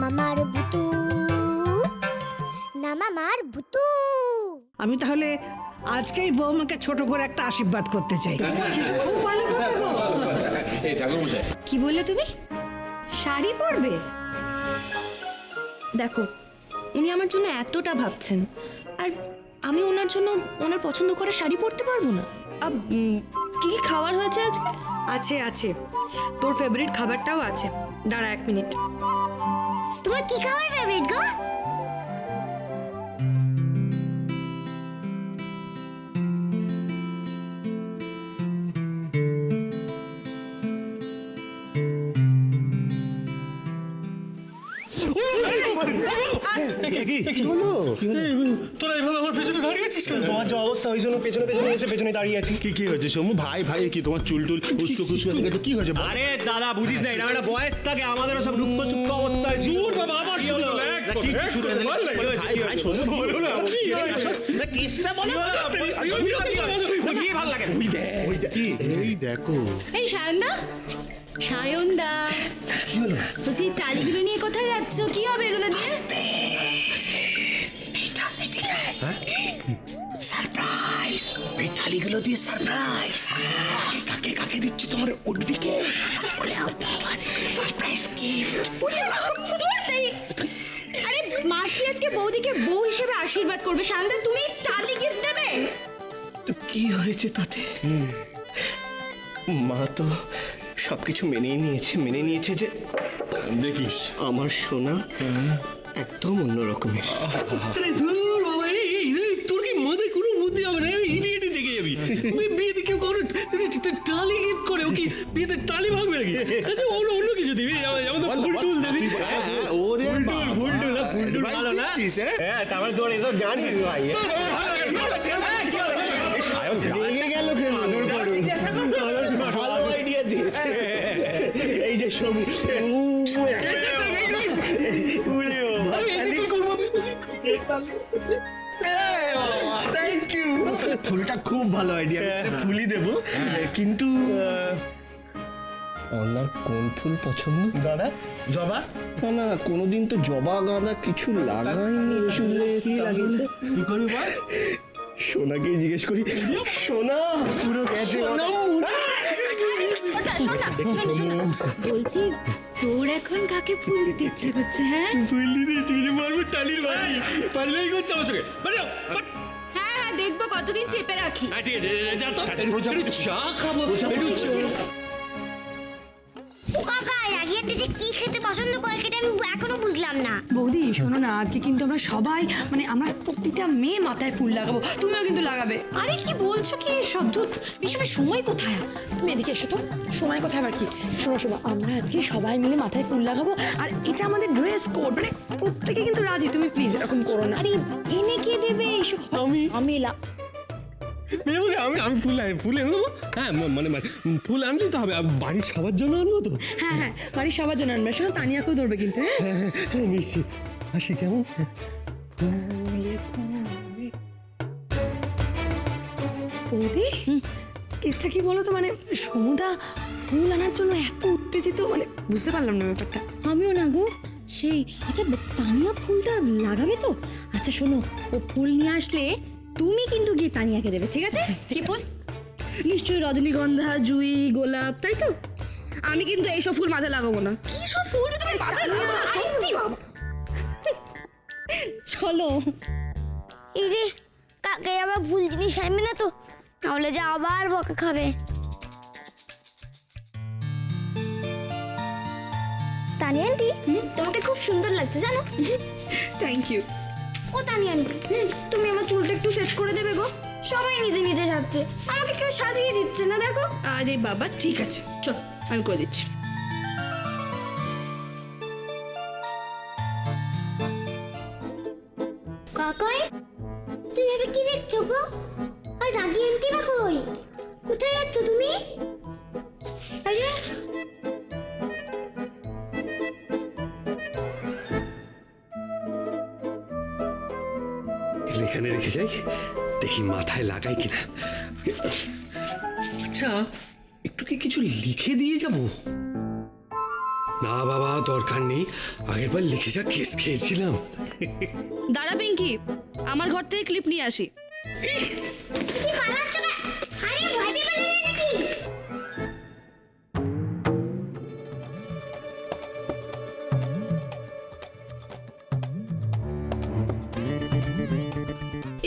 মামার ভুতু না মামার ভুতু। আমি তাহলে আজকেই বৌমাকে ছোট করে একটা আশীর্বাদ করতে চাই। খুব ভালো কথা গো। এই ঠাকুরমশাই, কি বললে তুমি? শাড়ি পরবে? দেখো, উনি আমার জন্য এতটা ভাবছেন, আর আমি ওনার জন্য ওনার পছন্দ করা শাড়ি পরতে পারবো না। কি কি খাবার হয়েছে আজকে? আছে আছে, তোর ফেভারিট খাবারটাও আছে। দাঁড়া 1 মিনিট। তোমার কি খাবার ফেভারিট গো? তোরা এভাবে আমার পেছনে দাঁড়িয়ে আছিস কেন? তোমার যে অবস্থা ওই জন্য পেছনে পেছনে এসে পেছনে দাঁড়িয়ে আছি। কি হয়েছে সমু ভাই ভাই? কি তোমার চুল টুল উস্কো খুস্কো হয়ে গেছে? কি হয়েছে? আরে দাদা বুঝিস না, এটা একটা বয়স থাকে, আমাদেরও সব দুঃখ সুখ অবস্থায় ছিল। বাবা আবার কি হলো? কি শুরু হয়েছে? ভাই ভাই শোনো বলো না কেসটা বলো। কি ভালো লাগে? ওই দেখ এই দেখো। এই সায়নদা, সায়নদা, কি হলো? বলছি টালিগুলো নিয়ে কোথায় যাচ্ছ? কি হবে এগুলো দিয়ে? সারপ্রাইজ, এই ডালিগুলো দিয়ে সারপ্রাইজ। কাকে কাকে দিচ্ছি তোমার উঠবি কে? Surprise gift. আরে মাসি আজকে বৌদিকে বউ হিসেবে আশীর্বাদ করবে, সায়নদা তুমি টালি গিফট দেবে? তো কি হয়েছে তাতে? মা তো সবকিছু মেনে নিয়েছে যে দেখিস আমার সোনা একদম অন্য রকমের। তোর কি মাথায় কোনো বুদ্ধি হবে না? ইডিয়েটই দেখে যাবি। বিয়েতে কেউ করে টালি গিফট করে, ও কি বিয়েতে টালি ভাঙবে নাকি? অন্য কিছু দিবি, আমাদের ফুল টুল দিবি। ওরে ফুল টুল ভালো না? হ্যাঁ, তারপরে তোর এসব জানিস ভাই। রেগে গেল কেন? ভালো আইডিয়া দিয়েছে এই যে সমু। Thank you. ফুলটা খুব ভালো আইডিয়া, ফুলই দেবো। কিন্তু ওনার কোন ফুল পছন্দ? দাদা জবা? না না, কোনোদিন তো জবা গাঁদা কিছু লাগাইনি চুলে। কি লাগিয়েছে? কি করবি বল? সোনাকেই জিজ্ঞেস করি। সোনা পুরো গেছে। বলছি তোর এখন কাকে ফুল দিতে ইচ্ছে করছে? হ্যাঁ ফুল দিতে মারবো টালির বাড়ি পারলেই করছে আমার সঙ্গে। হ্যাঁ হ্যাঁ, দেখবো কতদিন চেপে রাখি। ঠিক আছে, যা তো চা খাবো। ও কাকা রাগিয়াটা যে কি খেতে পছন্দ করে সেটা আমি এখনো বুঝলাম না। বৌদি শোনো না, আজকে কিন্তু আমরা সবাই আমরা প্রত্যেকটা মেয়ে মাথায় ফুল লাগাবো, তুমিও কিন্তু লাগাবে। আরে কি বলছো কি এসব? এসবের সময় কোথায়? তুমি এদিকে এসো তো, সময় কথা আবার কি? শোনো শোনো, আমরা আজকে সবাই মিলে মাথায় ফুল লাগাবো, আর এটা আমাদের ড্রেস কোড, প্রত্যেকে কিন্তু রাজি। তুমি প্লিজ এরকম করো না। আরে এনে কে দেবে এসব? আমি আমি ফুল এনে দেবো। হ্যাঁ মানে ফুল আনতে তো হবে, বাড়ির সবার জন্য আনবো তো। হ্যাঁ হ্যাঁ, বাড়ির সবার জন্য আনবে। শোনো, তানিয়াকেও ধরবে কিন্তু। হ্যাঁ নিশ্চয়ই। হাসি কেমন? বৌদি কেসটা কি বলো তো, সমুদা ফুল আনার জন্য এত উত্তেজিত, বুঝতে পারলাম না ব্যাপারটা। আমিও না গো। সেই আচ্ছা, তানিয়া ফুলটা লাগাবে তো? আচ্ছা শোনো, ও ফুল নিয়ে আসলে তুমি কিন্তু গিয়ে তানিয়াকে দেবে, ঠিক আছে? কি ফুল? নিশ্চয়ই রজনীগন্ধা, জুঁই, গোলাপ, তাই তো? আমি কিন্তু এইসব ফুল মাথায় লাগাবো না। কি সব ফুল তুমি মাথায় লাগাবো না? সত্যি বাবা। চলো। এই যে কাকাই আবার ভুল জিনিস আনবে না তো, তাহলে যে আবার বকা খাবে। তানিয়া আন্টি, তোমাকে খুব সুন্দর লাগছে জানো। Thank you. ও তানিয়া আন্টি, তুমি আমার চুলটা একটু সেট করে দেবে গো। সবাই নিজে নিজে সাজছে, আমাকে কেউ সাজিয়ে দিচ্ছে না দেখো। আরে বাবা ঠিক আছে, চল আমি করে দিচ্ছি। কাকাই, তুমি এভাবে কি দেখছো গো? আর রাগি আন্টি বা কই? কোথায় যাচ্ছ তুমি? আরে এখানে রেখে যাই, দেখি মাথায় লাগাই কিনা। আচ্ছা একটু কি কিছু লিখে দিয়ে যাব? না বাবা, দরকার নেই, আগের বার লিখে যা কেস খেয়েছিলাম। দাঁড়া পিঙ্কি, আমার ঘর থেকে ক্লিপ নিয়ে আসি। কি পালাচ্ছ না? আরে ভয় পেয়ে পালালে নাকি?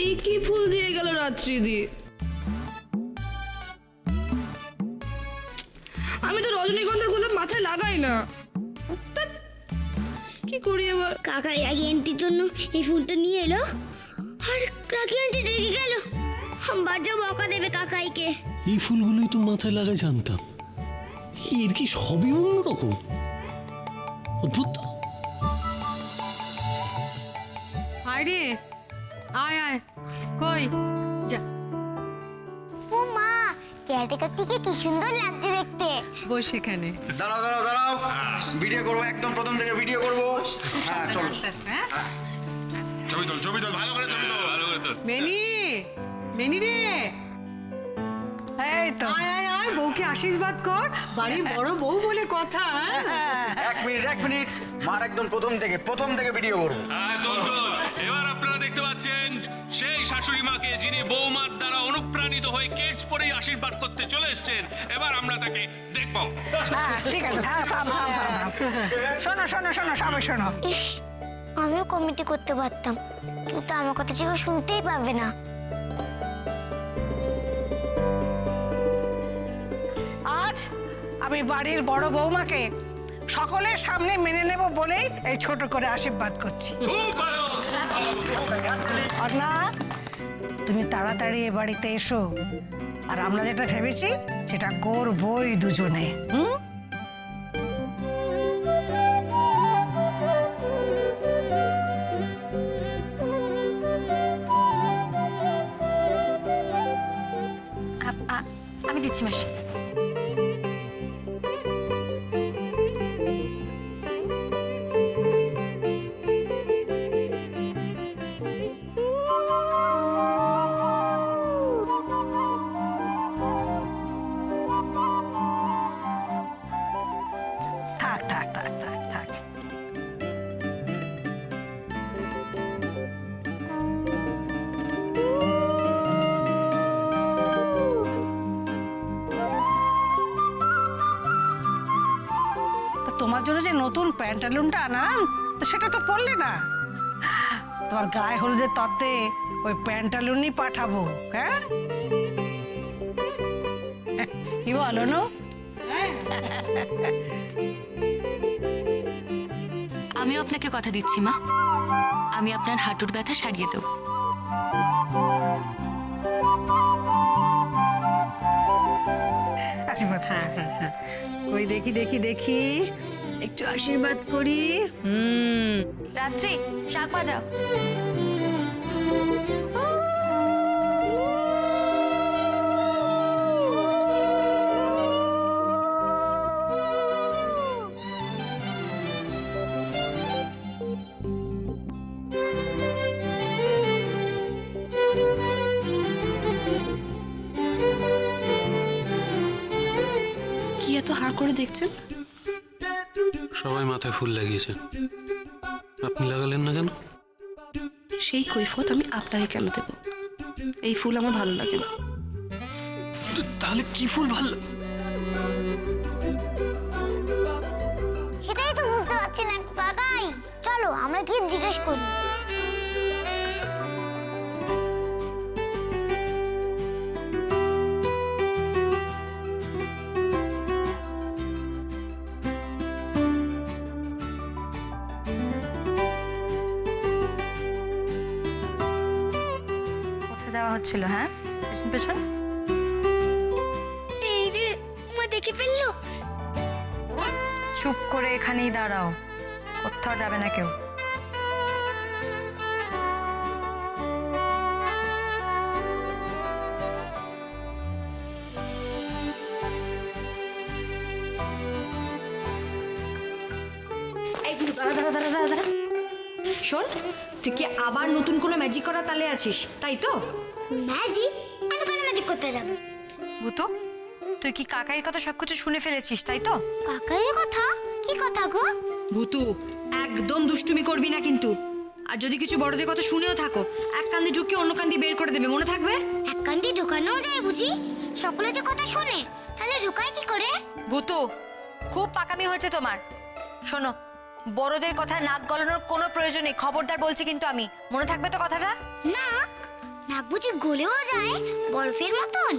এই কি ফুল দিয়ে গেল রাত্রি দি? আমি তো রজনীগন্ধা গোলাপ মাথায় লাগাই না। ধ্যাৎ, কি করি এবার? কাকাই রাগি আন্টির জন্য এই ফুলটা নিয়ে এলো আর রাগি আন্টি রেগে গেল। আমার যা বকা দেবে কাকাইকে। এই ফুলগুলোই তো মাথায় লাগাই জানতাম, এর কি সবই অন্যরকম, অদ্ভুত তো। আয় রে, আয় আয়, কই যা, ও মা, ক্যারেক্টারটিকে কি সুন্দর লাগছে দেখতে। বস এখানে। দাঁড়াও দাঁড়াও দাঁড়াও, ভিডিও করবো, একদম প্রথম থেকে ভিডিও করবো। হ্যাঁ চলো, ছবি তোল ভালো করে, ছবি তোল ভালো করে তোল। মেনি, মেনি রে, এই তো আয় আয় আয়, বউকে আশীর্বাদ কর, বাড়ির বড় বউ বলে কথা। এক মিনিট, মার একদম প্রথম থেকে ভিডিও করবো। এবার আপনারা দেখতে পাচ্ছেন সেই শাশুড়ি মাকে যিনি বৌমার দ্বারা অনুপ্রাণিত হয়ে কেজ পরেই আশীর্বাদ করতে চলে এসেছেন। এবার আমরা তাকে দেখব। ঠিক আছে, শোনো শোনো শোনো, সবাই শোনো। ইস, আমিও কমিটি করতে পারতাম, কিন্তু আমার কথা কেউ শুনতেই পাবে না। আজ আমি বাড়ির বড় বৌমাকে সকলের সামনে মেনে নেব বলেই এই ছোট করে আশীর্বাদ করছি। অর্ণা, তুমি তাড়াতাড়ি এ বাড়িতে এসো, আর আমরা যেটা ভেবেছি সেটা করবই দুজনে। আমি দিচ্ছি মাসি। থাক থাক থাক থাক থাক। তোমার জন্য যে নতুন প্যান্টালুনটা আনাম, তো সেটা তো পরলে না। তোমার গায়ে হলুদের তত্ত্বে ওই প্যান্টালুনই পাঠাবো। হ্যাঁ, কি বলো নো? আমিও আপনাকে কথা দিচ্ছি মা, আমি আপনার হাঁটুর ব্যথা সারিয়ে দেব। আশীর্বাদ, হ্যাঁ হ্যাঁ হ্যাঁ, ওই দেখি দেখি দেখি, একটু আশীর্বাদ করি। রাত্রি শাক বাজাও। কি এত হাঁ করে দেখছেন? সবাই মাথায় ফুল লাগিয়েছে, আপনি লাগালেন না কেন? সেই কৈফত আমি আপনাকে কেন দেব? এই ফুল আমার ভালো লাগে না। তাহলে কি ফুল ভালো? সেটাই তো বুঝতে পারছি না কাকাই। চলো আমরা কি জিজ্ঞেস করি। যাওয়া হচ্ছিল? হ্যাঁ, পেছন পেছন। এই যে মা দেখে ফেললো। চুপ করে এখানেই দাঁড়াও, কোথাও যাবে না কেউ। শোন, তুই কি আবার নতুন কোনো ম্যাজিক করা তালে আছিস, তাই তো? ম্যাজিক? আমি কেন ম্যাজিক করতে যাবো? ভূতো, তুই কি কাকাইয়ের কথা সবকিছু শুনে ফেলেছিস, তাই তো? কাকাইয়ের কথা? কি কথা গো? ভূতু একদম দুষ্টুমি করবি না কিন্তু, আর যদি কিছু বড়দের কথা শুনেও থাকো এক কান দিয়ে ঢুকে অন্য কান দিয়ে বের করে দেবে, মনে থাকবে? এক কান দিয়ে ঢোকানোও যায় বুঝি? সকলে যে কথা শোনে, তাহলে ঢোকায় কি করে? ভূতু খুব পাকামি হয়েছে তোমার। শোনো, বড়দের কথা নাক গলানোর কোনো প্রয়োজন নেই, খবরদার বলছি কিন্তু আমি, মনে থাকবে তো কথাটা? নাক নাক বুঝি গলেও যায় বরফের মতন?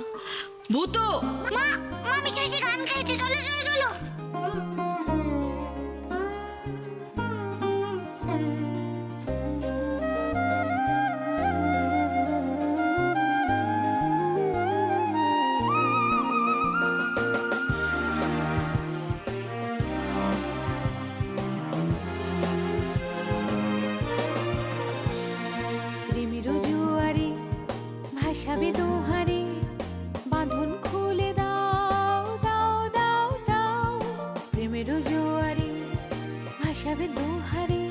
ভূতু মা মা মিশে মিশে গান গাইছে, চলো চলো চলো। প্রেমের জুয়ারে ভাসাবে দোহারে, বাঁধন খুলে দাও দাও দাও দাও। প্রেমের জুয়ারে ভাসাবে দোহারে,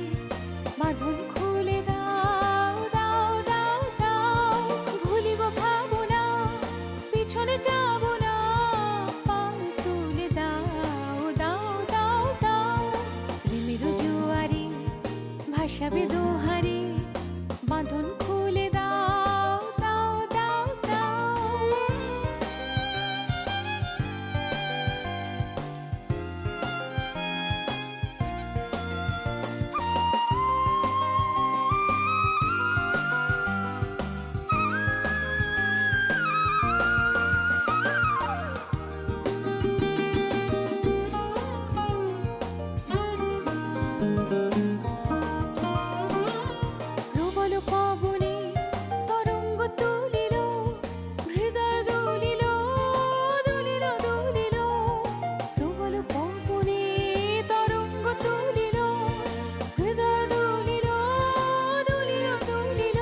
বাঁধন খুলে দাও দাও দাও দাও। ভুলিব ভাবনা, পিছনে যাব না, পাল তুলে দাও দাও দাও দাও। প্রেমের জুয়ারে ভাসাবে দোহারে, বাঁধন খুলে দাও দাও দাও দাও। প্রবল পবনে তরঙ্গ তুলিল, হৃদয় দুলিল দুলিল দুলিল। প্রবল পবনে তরঙ্গ তুলিল, হৃদয় দুলিল দুলিল দুলিল।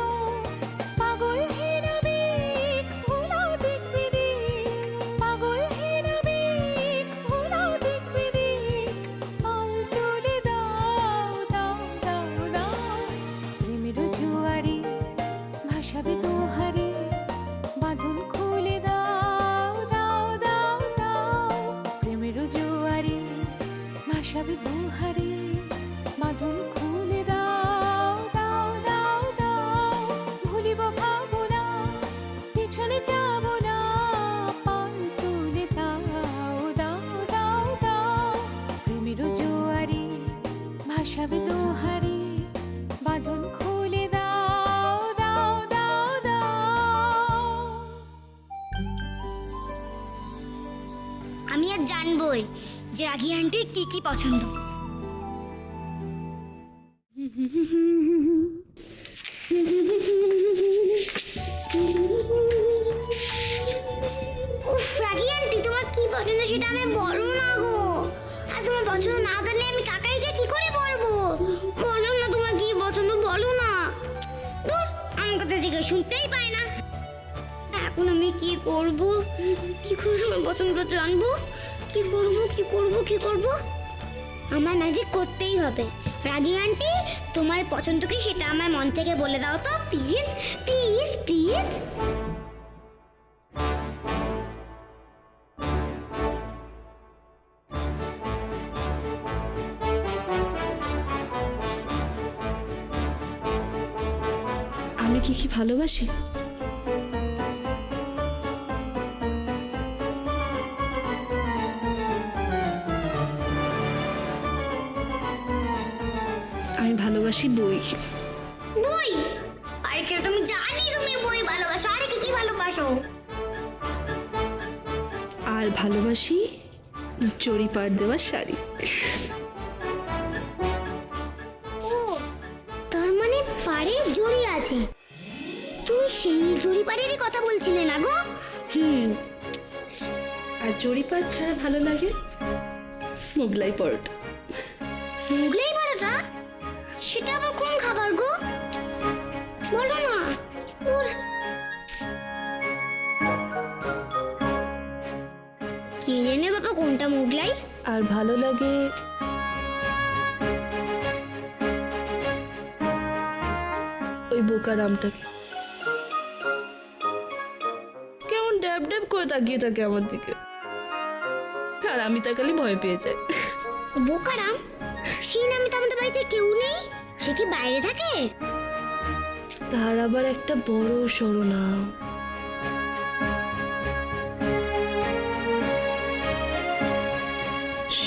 পাগল হিরবিক ভুলাও দিক বিদিক, পাগল হিরবিক ভুলাও দিক বিদিক। পাল তুলে দাও দাও দাও দাও। প্রেমের জুয়ারে ভাসাবে দোহারে, বাঁধন খুলে দাও দাও দাও দাও। প্রেমের জুয়ারে ভাসাবে দোহারে, বাঁধন খুলে দাও দাও দাও দাও। ভুলিব ভাবনা, পিছনে যাব না, পাল তুলে দাও দাও দাও দাও। প্রেমের জুয়ারে ভাসাবে দোহারে, বাঁধন খুলে দাও দাও দাও দাও। আমি আর জানবই যে রাগি আন্টির কি কি পছন্দ। উফ রাগি আন্টি, তোমার কি পছন্দ সেটা আমি বলো না গো। আর তোমার পছন্দ না জানলে আমি কাকাইকে কি করে বলবো? বলো না তোমার কি পছন্দ, বলো না। দূর, আমার কথা থেকে শুনতেই পায় না। এখন আমি কি করব? কি করে তোমার পছন্দ জানবো? কি করব কি করব কি করব? আমার ম্যাজিক করতেই হবে। রাগি আন্টি, তোমার পছন্দ কি সেটা আমার মন থেকে বলে দাও তো, প্লিজ প্লিজ প্লিজ। আমি কি কি ভালোবাসি? আমি ভালোবাসি বই। বই? আরে কেন, তুমি জানি তুমি বই ভালোবাসো, আরে কি কি ভালোবাসো? আর ভালোবাসি জরি পাড় দেওয়া শাড়ি। ও, তার মানে পাড়ে জড়ি আছে। তুই সেই জড়ি পাড়েরই কথা বলছিলে না গো? আর জরি পাড় ছাড়া ভালো লাগে মোগলাই পরোটা। মুগলাই পরোটা? সেটা আবার কোন খাবার গো? বলো না। দূর। কি জানে বাবা কোনটা মুগলাই? আর ভালো লাগে ওই বোকারামটাকে, কেমন ড্যাব ড্যাব করে তাকিয়ে থাকে আমার দিকে, আর আমি তাকালে ভয় পেয়ে যাই। বোকারাম, সেই নামে তো আমাদের বাড়িতে কেউ নেই। সে কি বাইরে থাকে? তার আবার একটা বড় সড়ো নাম।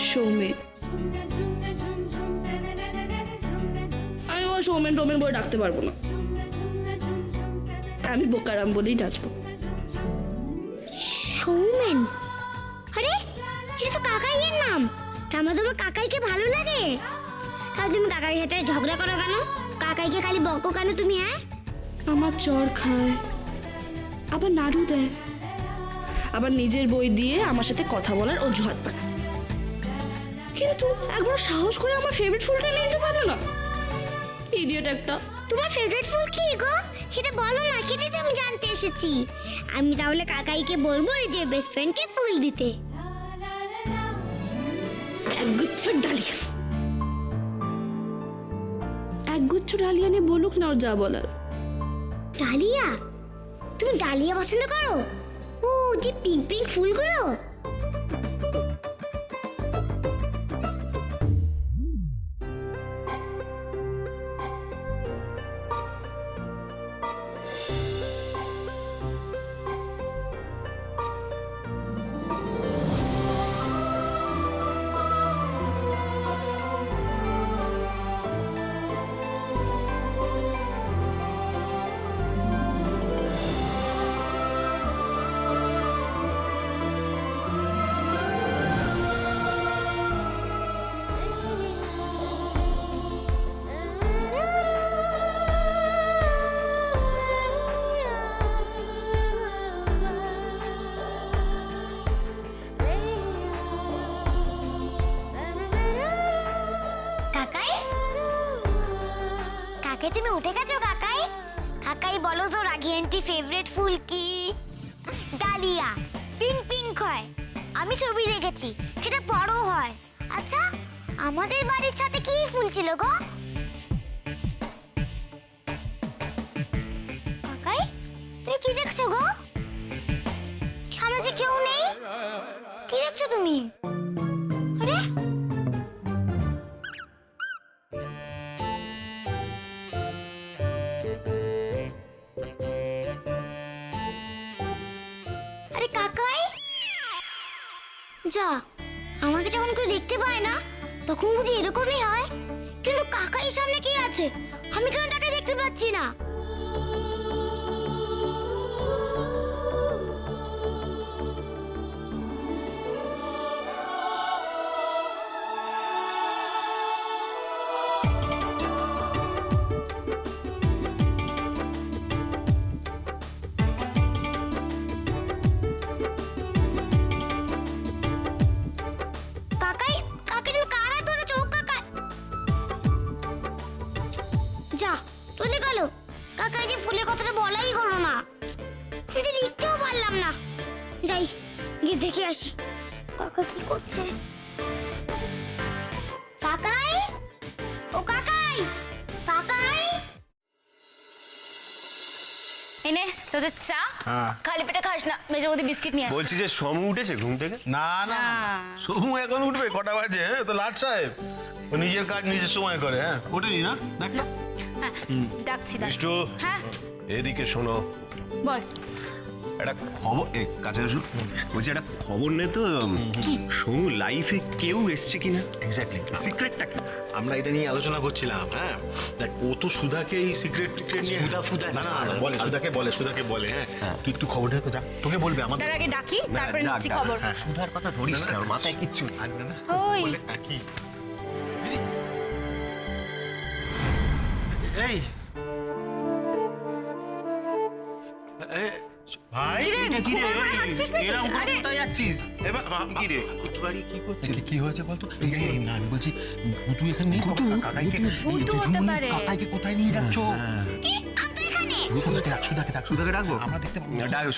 সৌমেন। আমি ও সৌমেন টোমেন বলে ডাকতে পারবো না, আমি বোকারাম বলেই ডাকবো। সৌমেন? আরে এটা তো কাকাইয়ের নাম। তাহলে তোমার কাকাইকে ভালো লাগে? তাহলে তুমি কাকাইয়ের সাথে ঝগড়া করো কেন? কাকাইকে খালি বকো কেন তুমি? হ্যাঁ, আমার চর খায়, আবার নাড়ু দেয়, আবার নিজের বই দিয়ে আমার সাথে কথা বলার অজুহাত বানায়। কিন্তু একবার সাহস করে আমার ফেভারিট ফুলটা নিয়ে যেতে পারলো না। ইডিয়েট একটা। তোমার ফেভারিট ফুল কি গো? সেটা বলো না, সেটাই তো আমি জানতে এসেছি। আমি তাহলে কাকাইকে বলবো যে বেস্ট ফ্রেন্ডকে ফুল দিতে। একগুচ্ছ ডালিয়া, একগুচ্ছ ডালিয়া নিয়ে বলুক না ওর যা বলার। ডালিয়া? তুমি ডালিয়া পছন্দ করো? ও যে পিঙ্ক পিঙ্ক ফুলগুলো। কাকাই, কাকাই তুমি উঠে গেছো? কাকাই, কাকাই বলো তো রাগি আন্টি ফেভারিট ফুল কি? ডালিয়া, পিঙ্ক পিঙ্ক হয়। আমি ছবি দেখেছি, সেটা বড় হয়। আচ্ছা, আমাদের বাড়ির ছাদে কি ফুল ছিল গো? কাকাই, তুমি কি দেখছো গো? সামনে যে কেউ নেই, কি দেখছো তুমি? আরে আরে কাকাই, যা, আমাকে যখন কেউ দেখতে পায় না তখন বুঝি এরকমই হয়। কিন্তু কাকাই সামনে কি আছে? আমি কেন তাকে দেখতে পাচ্ছি না? কাকাই, কাকাই তুমি কার হাত ধরেছো? কাকাই, যা, চলে গেল। কাকাই যে ফুলের কথাটা বলাই হলো না, আমি যে লিখতেও পারলাম না। যাই, গিয়ে দেখে আসি কাকা কি করছে। কাকাই, ও কাকাই, কাকাই। এনে তোদের চা, খালি পেটে খাস না, মেজে বৌদি বিস্কিট নিয়ে আয়। বলছি যে সমু উঠেছে ঘুম থেকে? না না, সমু এখন উঠবে কটা বাজে? হ্যাঁ, তো লাট সাহেব ও নিজের কাজ নিজের সময় করে। হ্যাঁ, ওঠেনি না? দেখ না। হ্যাঁ, ডাকছি ডাক। বিষ্টু, হ্যাঁ এদিকে শোনো। বল। একটা খবর, কাছে আসুন। বলছি একটা খবর নে তো, সমু লাইফে কেউ এসছে কিনা? এক্স্যাক্টলি, সিক্রেটটা কি? আমরা এটা নিয়ে আলোচনা করছিলাম। হ্যাঁ, দেখ ও তো সুধাকে এই সিক্রেট নিয়ে সুধা না না বলে, সুধাকে বলে। হ্যাঁ, তুই একটু খবরটা একটু যা, তোকে বলবে আমাদের। তার আগে ডাকি, তারপরে নিচ্ছি খবর। সুধার কথা ধরিস না, ওর মাথায় কিচ্ছু থাকবে না। ওই বলে কি? এই ভাই, এটা কি রে? এরকম করে আরে কোথায় যাচ্ছিস? এবার কি রে? বাড়ি কি করছিস? কি হয়েছে বলতো? এই না, আমি বলছি ভুতু এখানে নেই তো? কাকাইকে, ভুতু হতে পারে। কাকাইকে কোথায় নিয়ে যাচ্ছ? কি? আমি তো এখানে। সুধাকে ডাক। সুধাকে ডাকবো? আমরা দেখতে পাবো। ডাকো,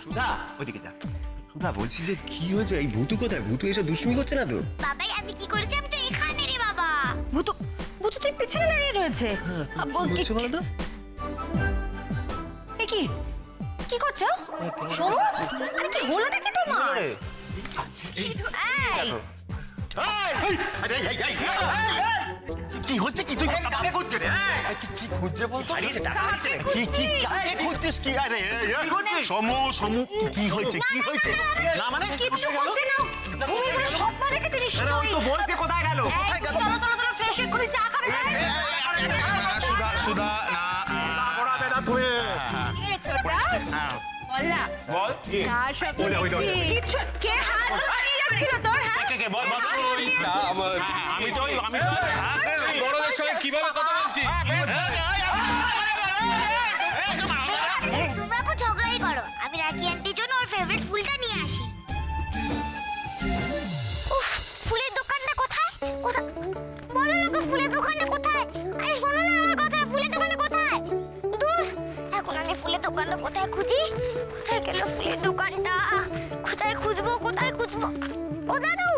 সুধা, ওদিকে যা। সুধা, বলছি যে কি হয়েছে? এই ভুতু কোথায়? ভুতু এসে দুষ্টুমি করছে না তো? বাবাই, আমি কি করেছি? আমি তো এখানে রে বাবা। ভুতু, ভুতু তুই পিছনে দাঁড়িয়ে রয়েছে। কি হচ্ছে বলো তো? এ কি কি করছো? শোনো, আরে কি হলোটা কি তোমার? এই কি হচ্ছে কি তুই কাকে খুঁজছিস রে কি খুঁজছে বলতো কি কি কাকে খুঁজছিস কি আরে সমু সমু কি হয়েছে না মানে কিচ্ছু হচ্ছে না তুমি পুরো স্বপ্ন দেখেছো নিশ্চয়ই তো বলছে কোথায় গেল চলো চলো চলো ফ্রেশ করে চা খাবে যাই সুধা সুধা না পড়াবে না তুই এ ছোটা বল না বল কার স্বপ্ন দেখছিস কে হাত ধরে যাচ্ছিল তোর হ্যাঁ কে বল বল আমি তো বড়দের সঙ্গে কিভাবে কথা বলছি তোমরা খুব ঝগড়াই করো আমি রাখি আন্টির জন্য ওর ফেভারিট ফুলটা নিয়ে আসি উফ ফুলের দোকানটা কোথায় কোথায় বলো না গো, ফুলের দোকানটা কোথায় আরে শোনো না আমার কথা ফুলের দোকানটা কোথায় দূর এখন আমি ফুলের দোকানটা কোথায় খুঁজি কোথায় গেল ফুলের দোকানটা কোথায় খুঁজবো ও দাদু